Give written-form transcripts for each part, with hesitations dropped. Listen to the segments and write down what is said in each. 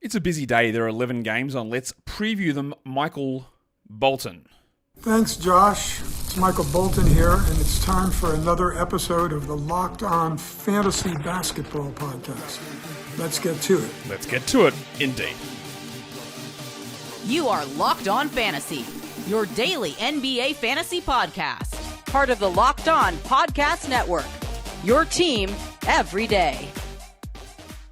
It's a busy day. There are 11 games on. Let's preview them. Michael Bolton. Thanks, Josh. It's Michael Bolton here, and it's time for another episode of the Locked On Fantasy Basketball Podcast. Let's get to it. Let's get to it, indeed. You are Locked On Fantasy, your daily NBA fantasy podcast. Part of the Locked On Podcast Network, your team every day.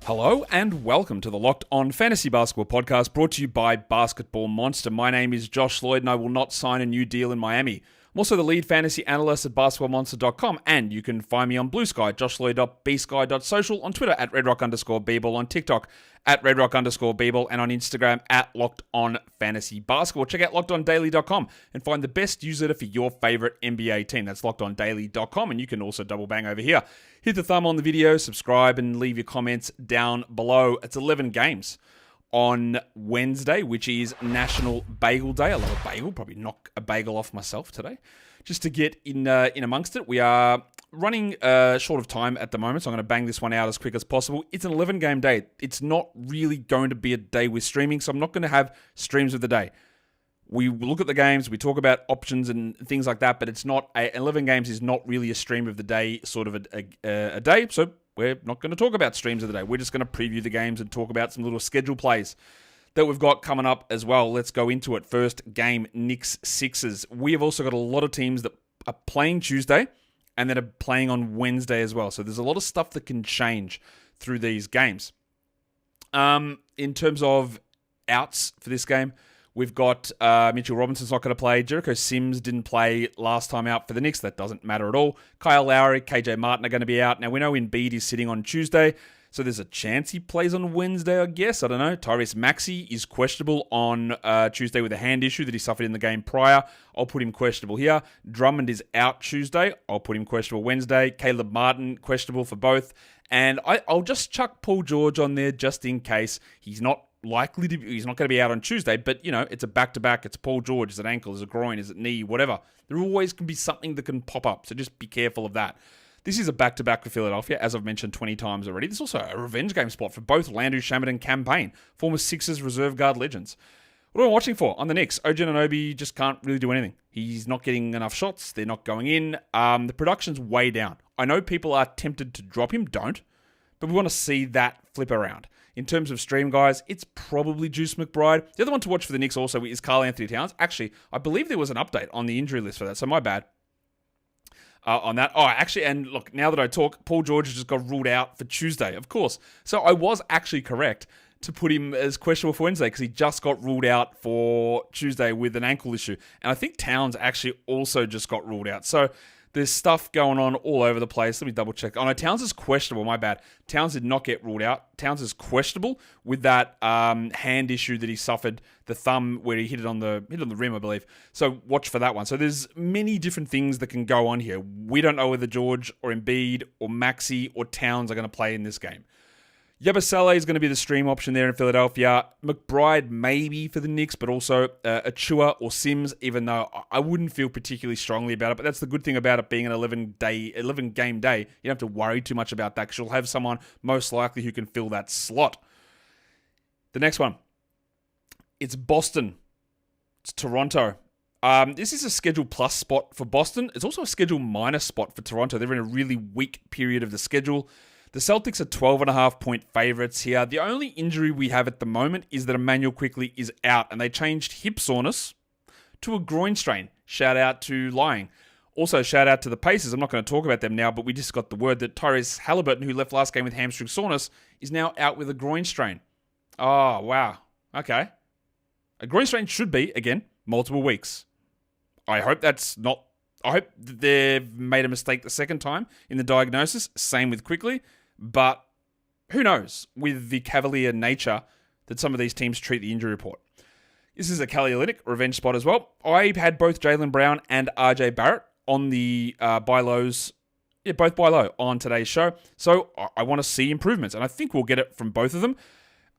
Hello and welcome to the Locked On Fantasy Basketball Podcast, brought to you by Basketball Monster. My name is Josh Lloyd and I will not sign a new deal in Miami. I'm also the lead fantasy analyst at basketballmonster.com, and you can find me on Blue Sky, joshloyd.bsky.social, on Twitter at redrock_bball, on TikTok at redrock_bball, and on Instagram at Locked On Fantasy Basketball. Check out lockedondaily.com and find the best newsletter for your favorite NBA team. That's lockedondaily.com, and you can also double bang over here. Hit the thumb on the video, subscribe, and leave your comments down below. It's 11 games on Wednesday, which is National Bagel Day. I love a bagel. Probably knock a bagel off myself today. Just to get in amongst it, we are running short of time at the moment, so I'm going to bang this one out as quick as possible. It's an 11-game day. It's not really going to be a day with streaming, so I'm not going to have streams of the day. We look at the games, we talk about options and things like that, but it's not 11 games is not really a stream of the day sort of a day, so we're not going to talk about streams of the day. We're just going to preview the games and talk about some little schedule plays that we've got coming up as well. Let's go into it. First game, Knicks Sixers. We have also got a lot of teams that are playing Tuesday and that are playing on Wednesday as well. So there's a lot of stuff that can change through these games. In terms of outs for this game, we've got Mitchell Robinson's not going to play. Jericho Sims didn't play last time out for the Knicks. That doesn't matter at all. Kyle Lowry, KJ Martin are going to be out. Now, we know Embiid is sitting on Tuesday, so there's a chance he plays on Wednesday, I guess. I don't know. Tyrese Maxey is questionable on Tuesday with a hand issue that he suffered in the game prior. I'll put him questionable here. Drummond is out Tuesday. I'll put him questionable Wednesday. Caleb Martin, questionable for both. And I'll just chuck Paul George on there just in case. He's not going to be out on Tuesday, but it's a back-to-back. It's Paul George. Is it ankle? Is it groin? Is it knee? Whatever. There always can be something that can pop up, so just be careful of that. This is a back-to-back for Philadelphia, as I've mentioned 20 times already. This is also a revenge game spot for both Landry Shamet and Cam Payne, former Sixers reserve guard legends. What am I watching for? On the Knicks, OG Anunoby just can't really do anything. He's not getting enough shots. They're not going in. The production's way down. I know people are tempted to drop him. Don't. But we want to see that flip around. In terms of stream, guys, it's probably Juice McBride. The other one to watch for the Knicks also is Karl Anthony Towns. Actually, I believe there was an update on the injury list for that, so my bad on that. Oh, actually, and look, now that I talk, Paul George has just got ruled out for Tuesday, of course. So I was actually correct to put him as questionable for Wednesday because he just got ruled out for Tuesday with an ankle issue. And I think Towns actually also just got ruled out. So there's stuff going on all over the place. Let me double check. Oh no, Towns is questionable. My bad. Towns did not get ruled out. Towns is questionable with that hand issue that he suffered, the thumb where he hit it on the rim, I believe. So watch for that one. So there's many different things that can go on here. We don't know whether George or Embiid or Maxey or Towns are going to play in this game. Yabusele is going to be the stream option there in Philadelphia. McBride maybe for the Knicks, but also Achua or Sims, even though I wouldn't feel particularly strongly about it. But that's the good thing about it being an 11-game day. You don't have to worry too much about that because you'll have someone most likely who can fill that slot. The next one, it's Boston. It's Toronto. This is a Schedule Plus spot for Boston. It's also a Schedule Minus spot for Toronto. They're in a really weak period of the schedule. The Celtics are 12.5-point favorites here. The only injury we have at the moment is that Emmanuel Quickley is out, and they changed hip soreness to a groin strain. Shout out to Lying. Also, shout out to the Pacers. I'm not going to talk about them now, but we just got the word that Tyrese Halliburton, who left last game with hamstring soreness, is now out with a groin strain. Oh, wow. Okay. A groin strain should be, again, multiple weeks. I hope they've made a mistake the second time in the diagnosis. Same with Quickley. But who knows with the cavalier nature that some of these teams treat the injury report. This is a Kelly Olynyk revenge spot as well. I had both Jaylen Brown and RJ Barrett on the buy lows. Yeah, both buy low on today's show. So I want to see improvements, and I think we'll get it from both of them.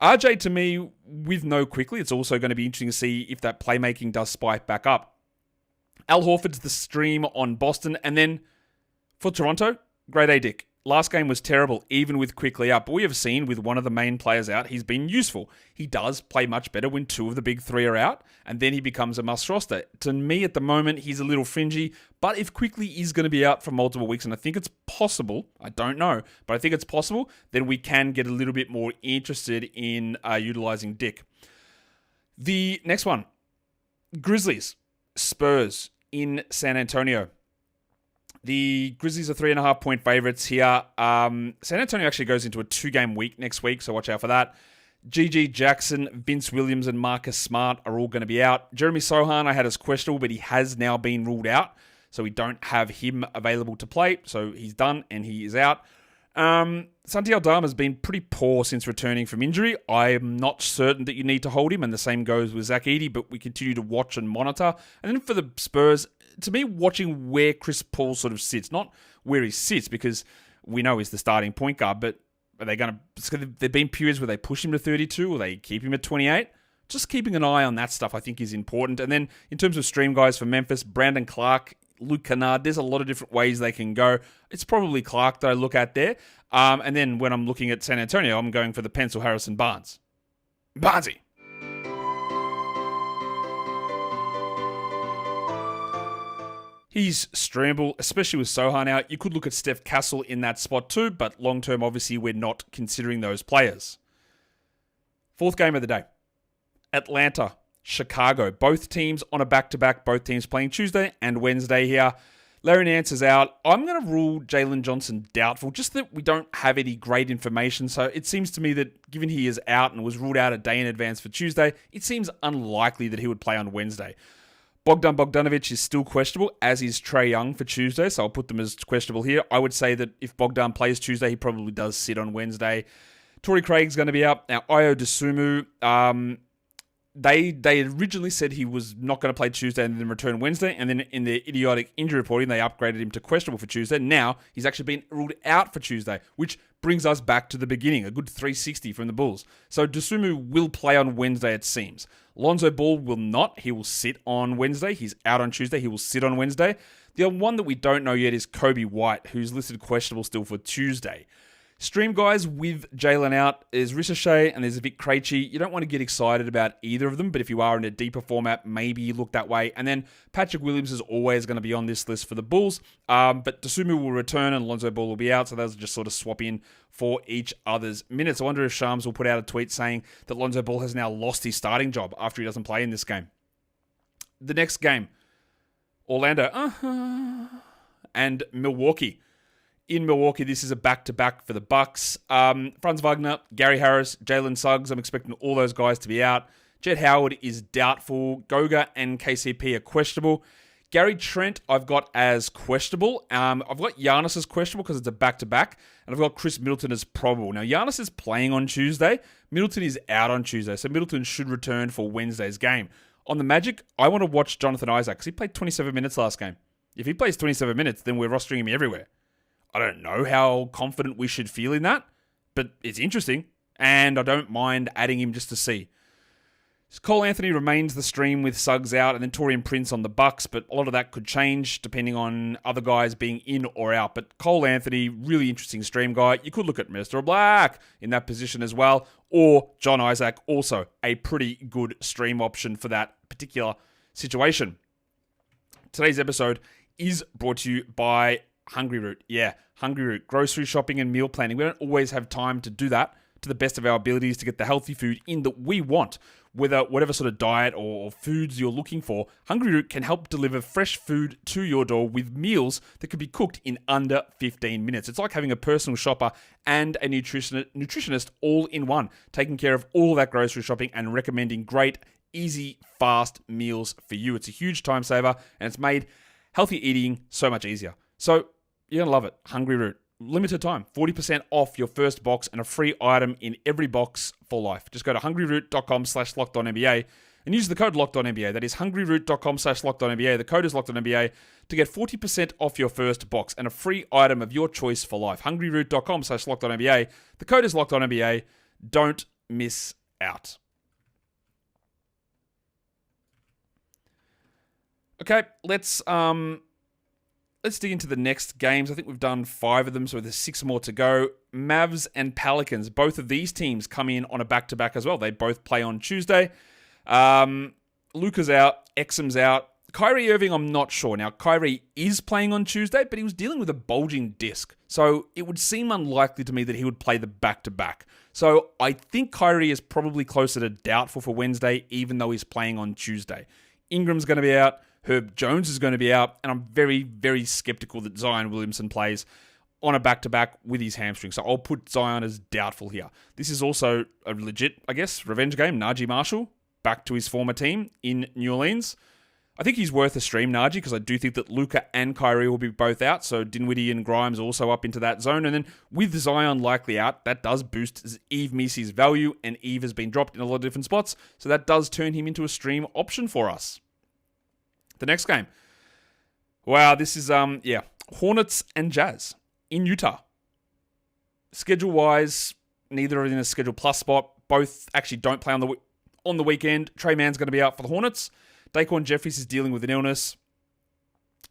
RJ, to me, with no Quickley, it's also going to be interesting to see if that playmaking does spike back up. Al Horford's the stream on Boston, and then for Toronto, Grade A Dick. Last game was terrible, even with quickly up. But we have seen with one of the main players out, he's been useful. He does play much better when two of the big three are out, and then he becomes a must roster. To me, at the moment, he's a little fringy, but if quickly is going to be out for multiple weeks, and I think it's possible, I don't know, but I think it's possible, then we can get a little bit more interested in utilizing Dick. The next one, Grizzlies, Spurs in San Antonio. The Grizzlies are 3.5-point favorites here. San Antonio actually goes into a 2-game week next week, so watch out for that. GG Jackson, Vince Williams, and Marcus Smart are all going to be out. Jeremy Sohan I had as questionable, but he has now been ruled out, so we don't have him available to play. So he's done, and he is out. Santi Aldama has been pretty poor since returning from injury. I am not certain that you need to hold him, and the same goes with Zach Edey, but we continue to watch and monitor. And then for the Spurs, to me, watching where Chris Paul sort of sits, not where he sits, because we know he's the starting point guard, but are they going to... There've been periods where they push him to 32 or they keep him at 28. Just keeping an eye on that stuff, I think, is important. And then in terms of stream guys for Memphis, Brandon Clark, Luke Kennard, there's a lot of different ways they can go. It's probably Clark that I look at there. And then when I'm looking at San Antonio, I'm going for the pencil Harrison Barnes. Barnesy. He's streamable, especially with Sohan out. You could look at Steph Castle in that spot too, but long-term, obviously, we're not considering those players. Fourth game of the day. Atlanta, Chicago. Both teams on a back-to-back. Both teams playing Tuesday and Wednesday here. Larry Nance is out. I'm going to rule Jalen Johnson doubtful, just that we don't have any great information. So it seems to me that given he is out and was ruled out a day in advance for Tuesday, it seems unlikely that he would play on Wednesday. Bogdan Bogdanovic is still questionable, as is Trae Young for Tuesday, so I'll put them as questionable here. I would say that if Bogdan plays Tuesday, he probably does sit on Wednesday. Torrey Craig's going to be out. Now, Ayo Dosunmu, they originally said he was not going to play Tuesday and then return Wednesday, and then in their idiotic injury reporting, they upgraded him to questionable for Tuesday. Now, he's actually been ruled out for Tuesday, which brings us back to the beginning, a good 360 from the Bulls. So Dosunmu will play on Wednesday, it seems. Lonzo Ball will not. He will sit on Wednesday. He's out on Tuesday. He will sit on Wednesday. The one that we don't know yet is Kobe White, who's listed questionable still for Tuesday. Stream guys with Jalen out is Ricochet and there's Vic Krejci. You don't want to get excited about either of them, but if you are in a deeper format, maybe you look that way. And then Patrick Williams is always going to be on this list for the Bulls, but Dosunmu will return and Lonzo Ball will be out, so those just sort of swap in for each other's minutes. I wonder if Shams will put out a tweet saying that Lonzo Ball has now lost his starting job after he doesn't play in this game. The next game, Orlando and Milwaukee. In Milwaukee, this is a back-to-back for the Bucks. Franz Wagner, Gary Harris, Jalen Suggs. I'm expecting all those guys to be out. Jet Howard is doubtful. Goga and KCP are questionable. Gary Trent, I've got as questionable. I've got Giannis as questionable because it's a back-to-back. And I've got Chris Middleton as probable. Now, Giannis is playing on Tuesday. Middleton is out on Tuesday. So Middleton should return for Wednesday's game. On the Magic, I want to watch Jonathan Isaac because he played 27 minutes last game. If he plays 27 minutes, then we're rostering him everywhere. I don't know how confident we should feel in that, but it's interesting, and I don't mind adding him just to see. Cole Anthony remains the stream with Suggs out, and then Taurean Prince on the Bucks, but a lot of that could change depending on other guys being in or out. But Cole Anthony, really interesting stream guy. You could look at Mr. Black in that position as well, or John Isaac, also a pretty good stream option for that particular situation. Today's episode is brought to you by Hungry Root. Yeah, Hungry Root. Grocery shopping and meal planning. We don't always have time to do that to the best of our abilities to get the healthy food in that we want. Whatever sort of diet or foods you're looking for, Hungry Root can help deliver fresh food to your door with meals that can be cooked in under 15 minutes. It's like having a personal shopper and a nutritionist all in one, taking care of all that grocery shopping and recommending great, easy, fast meals for you. It's a huge time saver and it's made healthy eating so much easier. So, you're going to love it. Hungry Root. Limited time. 40% off your first box and a free item in every box for life. Just go to hungryroot.com/lockedonnba and use the code LOCKEDONNBA. That is hungryroot.com/lockedonnba. The code is LOCKEDONNBA to get 40% off your first box and a free item of your choice for life. hungryroot.com/lockedonnba. The code is LOCKEDONNBA. Don't miss out. Okay, let's let's dig into the next games. I think we've done 5 of them, so there's 6 more to go. Mavs and Pelicans, both of these teams come in on a back-to-back as well. They both play on Tuesday. Luka's out, Exum's out. Kyrie Irving, I'm not sure. Now, Kyrie is playing on Tuesday, but he was dealing with a bulging disc. So it would seem unlikely to me that he would play the back-to-back. So I think Kyrie is probably closer to doubtful for Wednesday, even though he's playing on Tuesday. Ingram's going to be out. Herb Jones is going to be out. And I'm very, very skeptical that Zion Williamson plays on a back-to-back with his hamstring. So I'll put Zion as doubtful here. This is also a legit, I guess, revenge game. Najee Marshall back to his former team in New Orleans. I think he's worth a stream, Najee, because I do think that Luka and Kyrie will be both out. So Dinwiddie and Grimes also up into that zone. And then with Zion likely out, that does boost Eve Misi's value. And Eve has been dropped in a lot of different spots. So that does turn him into a stream option for us. The next game. Wow, this is, Hornets and Jazz in Utah. Schedule-wise, neither are in a Schedule Plus spot. Both actually don't play on the weekend. Trey Mann's going to be out for the Hornets. Daquan Jeffries is dealing with an illness.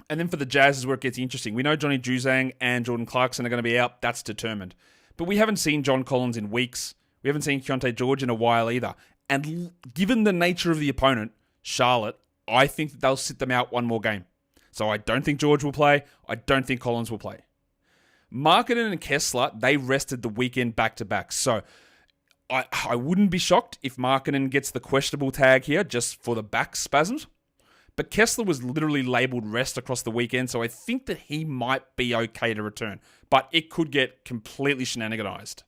And then for the Jazz is where it gets interesting. We know Johnny Juzang and Jordan Clarkson are going to be out. That's determined. But we haven't seen John Collins in weeks. We haven't seen Keontae George in a while either. And given the nature of the opponent, Charlotte, I think that they'll sit them out one more game. So I don't think George will play. I don't think Collins will play. Markkanen and Kessler, they rested the weekend back-to-back. So I wouldn't be shocked if Markkanen gets the questionable tag here just for the back spasms. But Kessler was literally labelled rest across the weekend, so I think that he might be okay to return. But it could get completely shenaniganized.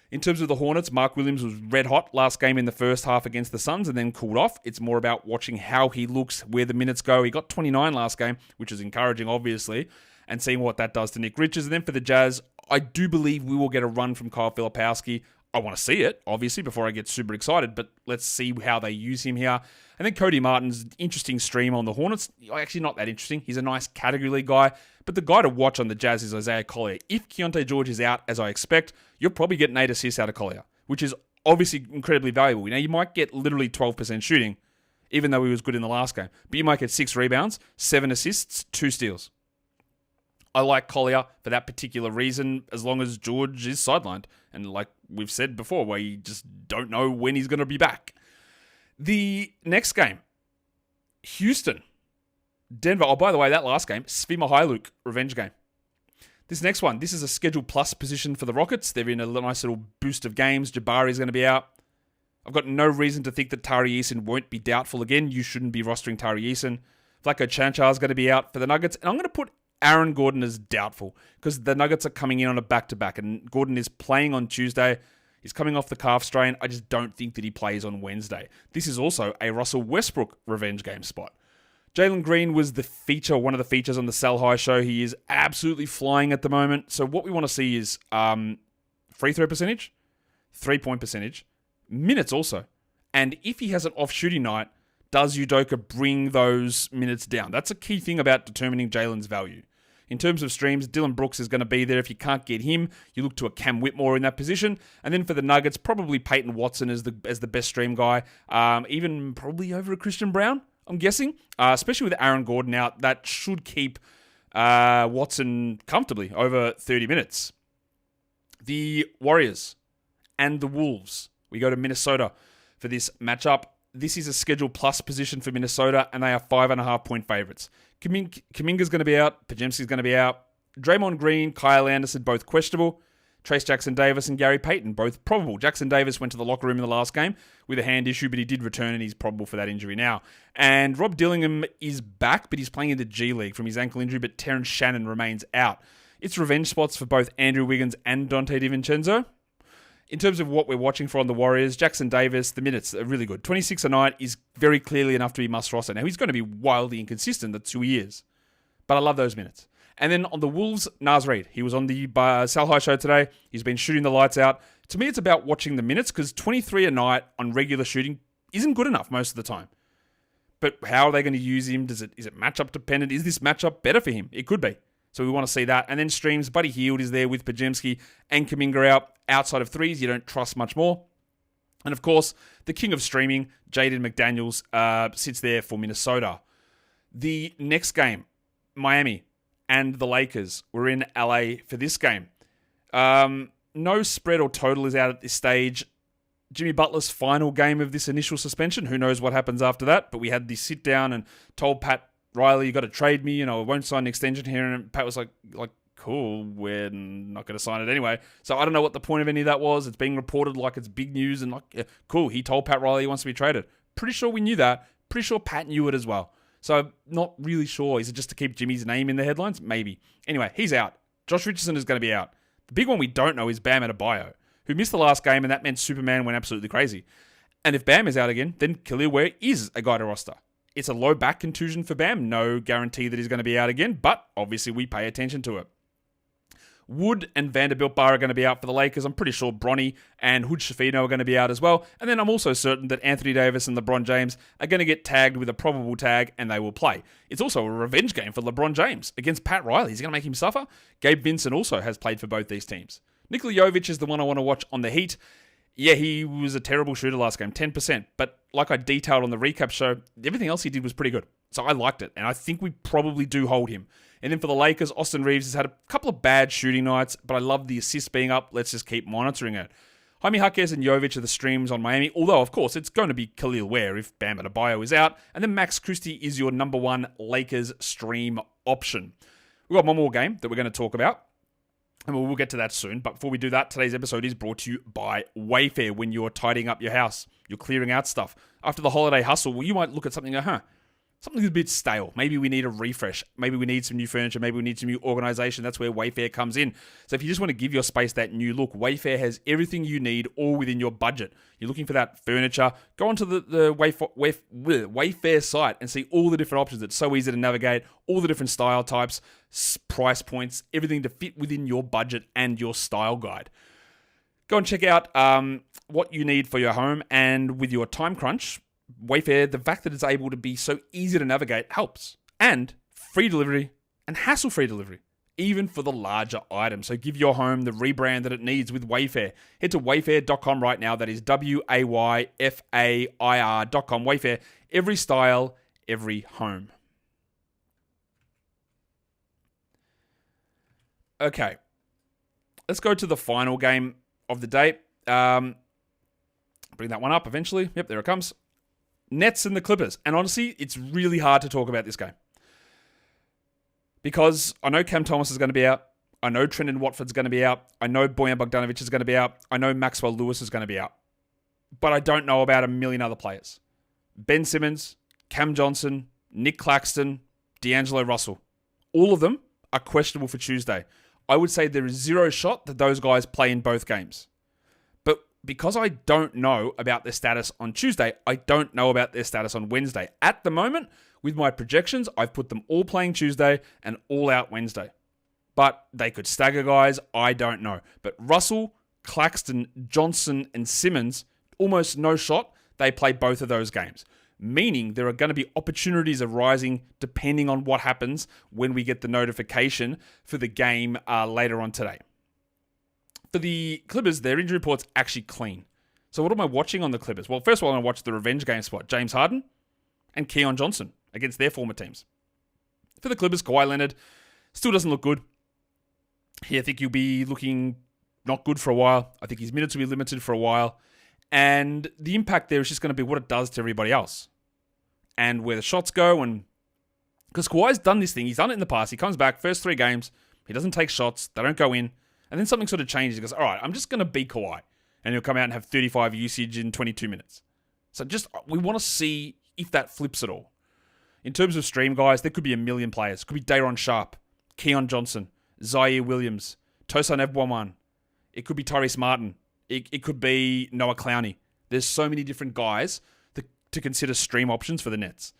In terms of the Hornets, Mark Williams was red hot last game in the first half against the Suns and then cooled off. It's more about watching how he looks, where the minutes go. He got 29 last game, which is encouraging, obviously, and seeing what that does to Nick Richards. And then for the Jazz, I do believe we will get a run from Kyle Filipowski. I want to see it, obviously, before I get super excited, but let's see how they use him here. And then Cody Martin's interesting stream on the Hornets. Actually, not that interesting. He's a nice category league guy, but the guy to watch on the Jazz is Isaiah Collier. If Keontae George is out, as I expect, you'll probably get 8 assists out of Collier, which is obviously incredibly valuable. Now, you might get literally 12% shooting, even though he was good in the last game, but you might get 6 rebounds, 7 assists, 2 steals. I like Collier for that particular reason, as long as George is sidelined. And like we've said before, where you just don't know when he's going to be back. The next game, Houston, Denver. Oh, by the way, that last game, Svi Mykhailiuk, revenge game. This next one, this is a Schedule Plus position for the Rockets. They're in a nice little boost of games. Jabari's going to be out. I've got no reason to think that Tari Eason won't be doubtful again. You shouldn't be rostering Tari Eason. Vlatko Chanchar's going to be out for the Nuggets. And I'm going to put Aaron Gordon is doubtful because the Nuggets are coming in on a back-to-back and Gordon is playing on Tuesday. He's coming off the calf strain. I just don't think that he plays on Wednesday. This is also a Russell Westbrook revenge game spot. Jalen Green was the feature, one of the features on the Sell High show. He is absolutely flying at the moment. So what we want to see is free throw percentage, 3-point percentage, minutes also. And if he has an off shooting night, does Udoka bring those minutes down? That's a key thing about determining Jalen's value. In terms of streams, Dylan Brooks is going to be there. If you can't get him, you look to a Cam Whitmore in that position. And then for the Nuggets, probably Peyton Watson as the best stream guy. Even probably over a Christian Brown, I'm guessing. Especially with Aaron Gordon out, that should keep Watson comfortably over 30 minutes. The Warriors and the Wolves. We go to Minnesota for this matchup. This is a Schedule Plus position for Minnesota, and they are 5.5-point favorites. Kuminga's going to be out. Podziemski's going to be out. Draymond Green, Kyle Anderson, both questionable. Trace Jackson-Davis and Gary Payton, both probable. Jackson-Davis went to the locker room in the last game with a hand issue, but he did return, and he's probable for that injury now. And Rob Dillingham is back, but he's playing in the G League from his ankle injury, but Terrence Shannon remains out. It's revenge spots for both Andrew Wiggins and Donte DiVincenzo. In terms of what we're watching for on the Warriors, Jackson Davis, the minutes are really good. 26 a night is very clearly enough to be must roster. Now, he's going to be wildly inconsistent. That's who he is. But I love those minutes. And then on the Wolves, Naz Reid. He was on the Sal High show today. He's been shooting the lights out. To me, it's about watching the minutes because 23 a night on regular shooting isn't good enough most of the time. But how are they going to use him? Is it matchup dependent? Is this matchup better for him? It could be. So we want to see that. And then streams, Buddy Hield is there with Podziemski and Kuminga out. Outside of threes, you don't trust much more. And of course, the king of streaming, Jaden McDaniels, sits there for Minnesota. The next game, Miami and the Lakers were in LA for this game. No spread or total is out at this stage. Jimmy Butler's final game of this initial suspension. Who knows what happens after that? But we had this sit down and told Pat Riley, you got to trade me. I won't sign an extension here. And Pat was like, cool, we're not going to sign it anyway. So I don't know what the point of any of that was. It's being reported like it's big news and cool. He told Pat Riley he wants to be traded. Pretty sure we knew that. Pretty sure Pat knew it as well. So not really sure. Is it just to keep Jimmy's name in the headlines? Maybe. Anyway, he's out. Josh Richardson is going to be out. The big one we don't know is Bam Adebayo, who missed the last game, and that meant Superman went absolutely crazy. And if Bam is out again, then Khalil Ware is a guy to roster. It's a low back contusion for Bam. No guarantee that he's going to be out again, but obviously we pay attention to it. Wood and Vanderbilt Bar are going to be out for the Lakers. I'm pretty sure Bronny and Hood Schifino are going to be out as well. And then I'm also certain that Anthony Davis and LeBron James are going to get tagged with a probable tag and they will play. It's also a revenge game for LeBron James against Pat Riley. He's going to make him suffer. Gabe Vincent also has played for both these teams. Nikola Jovic is the one I want to watch on the Heat. Yeah, he was a terrible shooter last game, 10%. But like I detailed on the recap show, everything else he did was pretty good. So I liked it. And I think we probably do hold him. And then for the Lakers, Austin Reeves has had a couple of bad shooting nights, but I love the assists being up. Let's just keep monitoring it. Jaime Jaquez and Jovic are the streams on Miami, although, of course, it's going to be Khalil Ware if Bam Adebayo is out. And then Max Christie is your number one Lakers stream option. We've got one more game that we're going to talk about, and we'll get to that soon. But before we do that, today's episode is brought to you by Wayfair. When you're tidying up your house, you're clearing out stuff. After the holiday hustle, well, you might look at something and go, something's a bit stale. Maybe we need a refresh. Maybe we need some new furniture. Maybe we need some new organization. That's where Wayfair comes in. So if you just want to give your space that new look, Wayfair has everything you need, all within your budget. You're looking for that furniture, go onto the Wayfair site and see all the different options. It's so easy to navigate, all the different style types, price points, everything to fit within your budget and your style guide. Go and check out what you need for your home, and with your time crunch, Wayfair, the fact that it's able to be so easy to navigate helps. And free delivery and hassle-free delivery, even for the larger items. So give your home the rebrand that it needs with Wayfair. Head to wayfair.com right now. That is WAYFAIR.com. Wayfair, every style, every home. Okay, let's go to the final game of the day. Bring that one up eventually. Yep, there it comes. Nets and the Clippers. And honestly, it's really hard to talk about this game. Because I know Cam Thomas is going to be out. I know Trendon Watford's going to be out. I know Bojan Bogdanovic is going to be out. I know Maxwell Lewis is going to be out. But I don't know about a million other players. Ben Simmons, Cam Johnson, Nick Claxton, D'Angelo Russell. All of them are questionable for Tuesday. I would say there is zero shot that those guys play in both games. Because I don't know about their status on Tuesday, I don't know about their status on Wednesday. At the moment, with my projections, I've put them all playing Tuesday and all out Wednesday. But they could stagger guys, I don't know. But Russell, Claxton, Johnson, and Simmons, almost no shot, they play both of those games. Meaning there are going to be opportunities arising depending on what happens when we get the notification for the game later on today. For the Clippers, their injury report's actually clean. So what am I watching on the Clippers? Well, first of all, I'm going to watch the revenge game spot. James Harden and Keon Johnson against their former teams. For the Clippers, Kawhi Leonard still doesn't look good. I think he'll be looking not good for a while. I think his minutes will be limited for a while. And the impact there is just going to be what it does to everybody else. And where the shots go. And because Kawhi's done this thing. He's done it in the past. He comes back, first 3 games. He doesn't take shots. They don't go in. And then something sort of changes. He goes, all right, I'm just going to be Kawhi. And he'll come out and have 35 usage in 22 minutes. So we want to see if that flips at all. In terms of stream, guys, there could be a million players. It could be Day'Ron Sharpe, Keon Johnson, Zaire Williams, Tosin Ebouaman. It could be Tyrese Martin. It could be Noah Clowney. There's so many different guys to consider stream options for the Nets.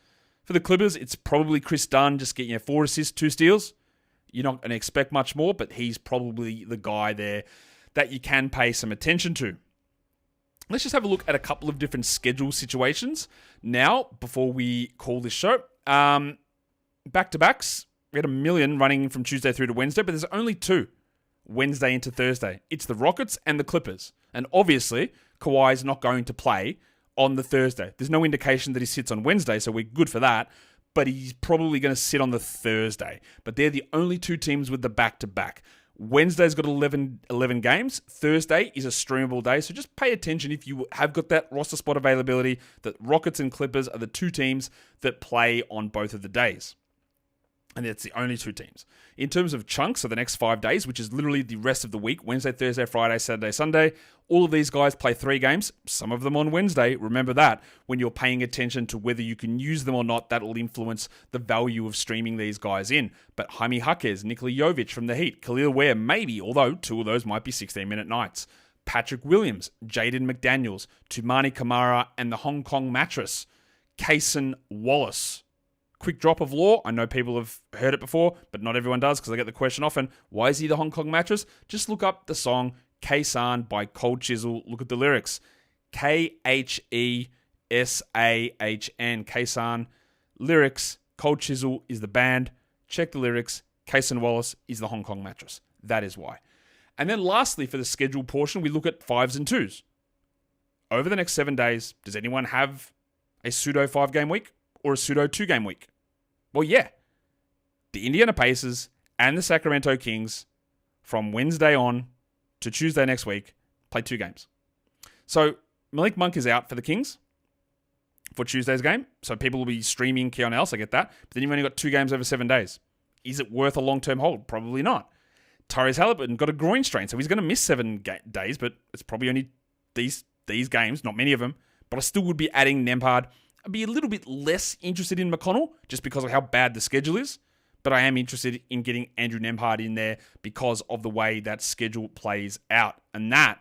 For the Clippers, it's probably Chris Dunn, just getting 4 assists, 2 steals. You're not going to expect much more, but he's probably the guy there that you can pay some attention to. Let's just have a look at a couple of different schedule situations now before we call this show. Back-to-backs, we had a million running from Tuesday through to Wednesday, but there's only 2, Wednesday into Thursday. It's the Rockets and the Clippers. And obviously, Kawhi's not going to play on the Thursday. There's no indication that he sits on Wednesday, so we're good for that. but he's probably going to sit on the Thursday. But they're the only two teams with the back-to-back. Wednesday's got 11 games. Thursday is a streamable day, so just pay attention if you have got that roster spot availability, that Rockets and Clippers are the two teams that play on both of the days. And it's the only two teams. In terms of chunks of the next 5 days, which is literally the rest of the week, Wednesday, Thursday, Friday, Saturday, Sunday, all of these guys play 3 games, some of them on Wednesday. Remember that. When you're paying attention to whether you can use them or not, that will influence the value of streaming these guys in. But Jaime Jaquez, Nikola Jovic from the Heat, Khalil Ware, maybe, although 2 of those might be 16-minute nights. Patrick Williams, Jaden McDaniels, Tumani Kamara, and the Hong Kong Mattress, Kaysen Wallace. Quick drop of lore. I know people have heard it before, but not everyone does because I get the question often, why is he the Hong Kong Mattress? Just look up the song K-San by Cold Chisel. Look at the lyrics. Khesahn. K-San. Lyrics. Cold Chisel is the band. Check the lyrics. Kaysen Wallace is the Hong Kong Mattress. That is why. And then lastly, for the schedule portion, we look at 5s and 2s. Over the next 7 days, does anyone have a pseudo 5-game week or a pseudo 2-game week? Well, yeah. The Indiana Pacers and the Sacramento Kings from Wednesday on to Tuesday next week play 2 games. So Malik Monk is out for the Kings for Tuesday's game. So people will be streaming Keon Ellis. I get that. But then you've only got 2 games over 7 days. Is it worth a long-term hold? Probably not. Tyrese Halliburton got a groin strain, so he's going to miss 7 days, but it's probably only these games, not many of them. But I still would be adding Nembhard. I'd be a little bit less interested in McConnell just because of how bad the schedule is. But I am interested in getting Andrew Nembhard in there because of the way that schedule plays out. And that,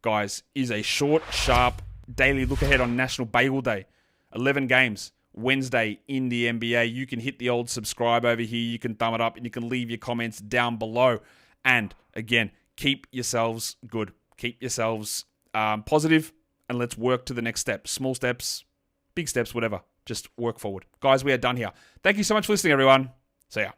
guys, is a short, sharp, daily look ahead on National Bagel Day. 11 games, Wednesday in the NBA. You can hit the old subscribe over here. You can thumb it up and you can leave your comments down below. And again, keep yourselves good. Keep yourselves positive and let's work to the next step. Small steps, big steps, whatever. Just work forward. Guys, we are done here. Thank you so much for listening, everyone. See ya.